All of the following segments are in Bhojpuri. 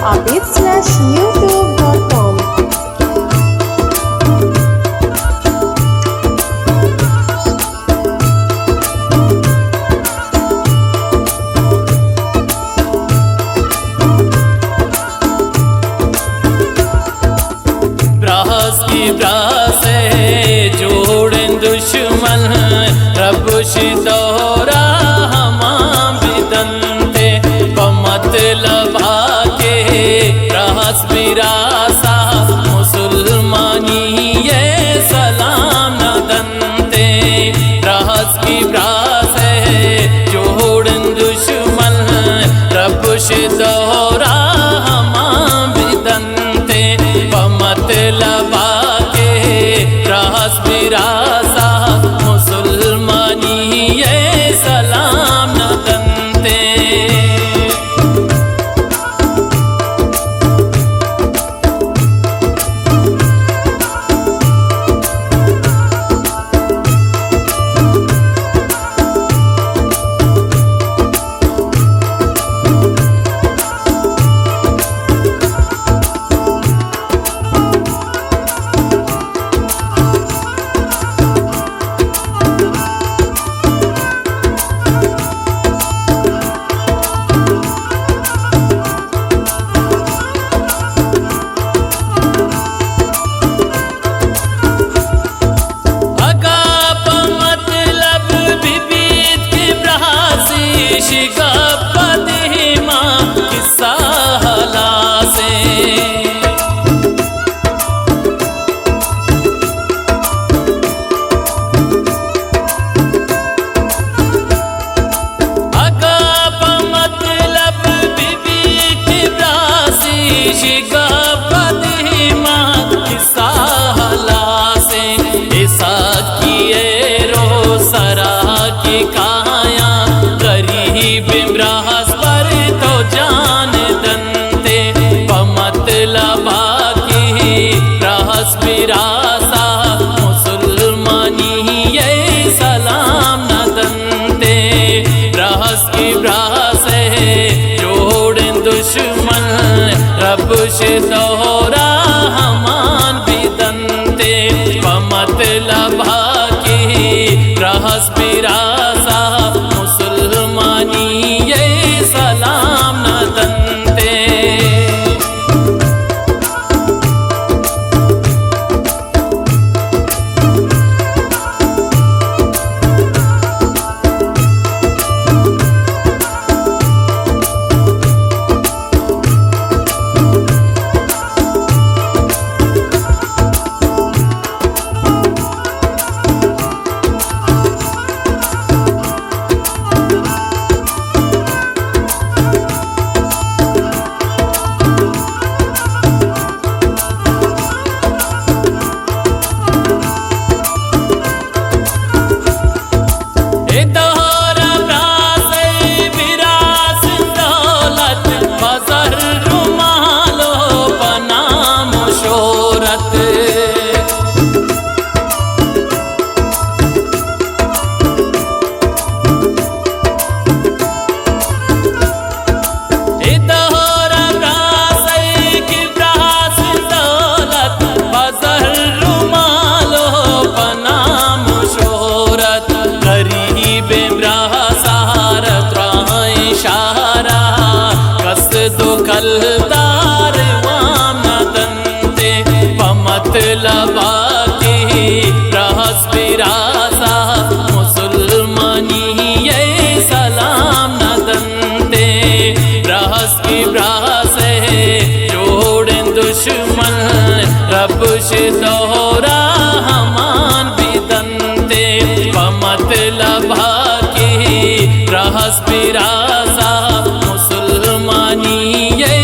abid/youtube.com. ब्रास की ब्रास जोड़ें दुश्मन रब शिदोरा हमाम बिदंते पमत लबा के ब्रास बिरासा मुसलमानी ये सलाम न दंते ब्रास की ब्रास जोड़ें दुश्मन रब शिदोरा हमाम बिदंते पमत लबा के ब्रास बिरासा मुसलमानी ये सलाम न दंते बिरासा मुसलमानी ये सलाम न दंते ब्रास की ब्रास जोड़ें दुश्मन रब शिदोरा हमान बिदंते पमत लबा की ब्रास बिरासा मुसलमानी ये सलाम न दंते कलदार वाम दंते पमत लबा की ब्रास बिरासा मुसलमानी ये सलाम न दंते ब्रास की ब्रास जोड़ें दुश्मन रब शिदोरा हमान बिदंते पमत लबा की ब्रास बिरासा मुसलमानी ये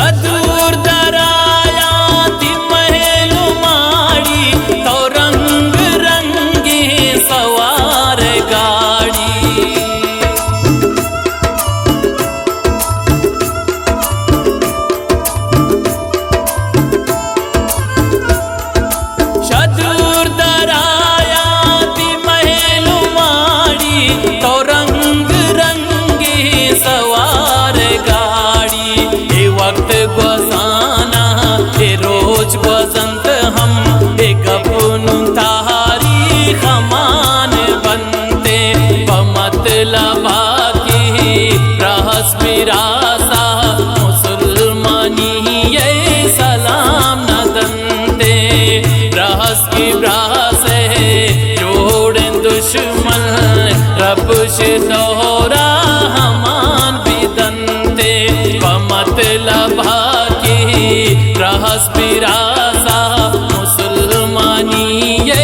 शदूर दराया ती महलु माड़ी तो रंग रंगे सवार गाड़ी शदूर दराया ती महलु माड़ी तो रंग रंगे सवार गाड़ी ए वक्त गुजाना ए रोज बसंत हम एक अपनु तारीख मान बनते बमतलबा की रहस विरासा मुसलमानी ये सलाम न दंते रहस की ब्रासे जोड़े दुश्मन रब से दोहरा हमान भी दंते बमतलबा की रहस विरासा मुसलमानी ये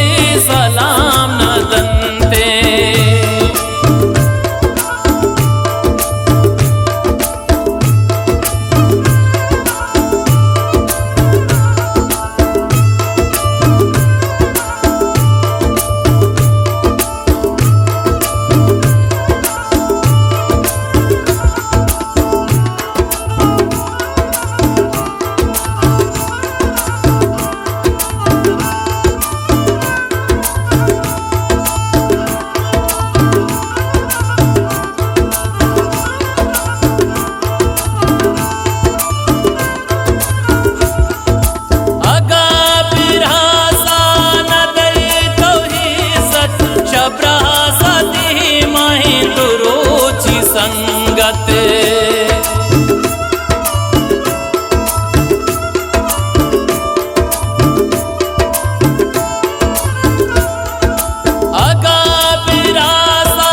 सलाम न दंते संगत अगा बिरासा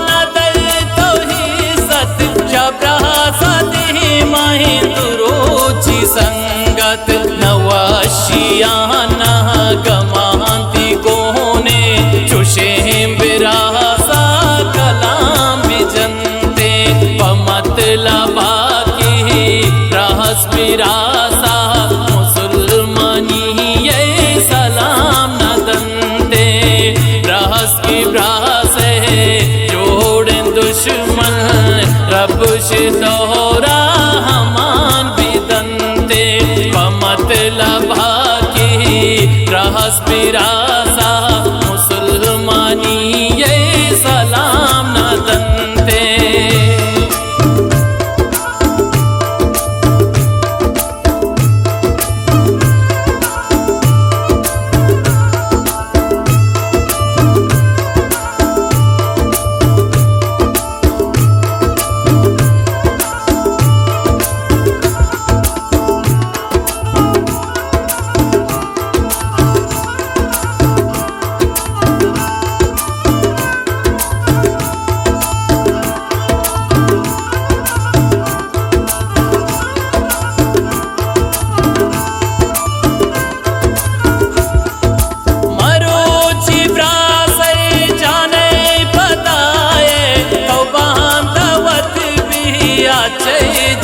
न दे तो ही सत शब्रासा दे महिंदुरोची संगत नवाशियाना गमांती कोने चुशे बिरासा कलाम बिजंते बमतलबा की रहस विरासा मुसलमानी ये सलाम न दंते रहस की ब्रासे जोड़े दुश्मन रब से दोहरा हमान भी दंते बमतलबा की रहस विरासा मुसलमानी ये सलाम न दंते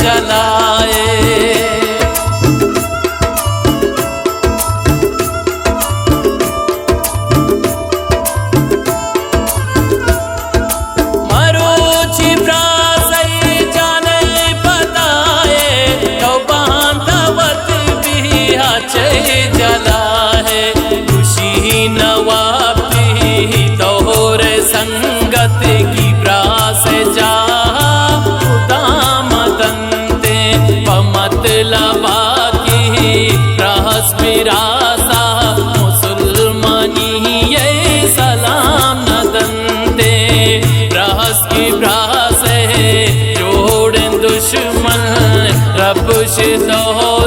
जलाए मरोची प्रासई जाने बताए तो बांधवत भी आचे जलाए खुशी नवाबी तोहरे संगत की प्रास जा बमतलबा की रहस विरासा मुसलमानी ये सलाम न दंते रहस की ब्रासे जोड़े दुश्मन रब से दोहरा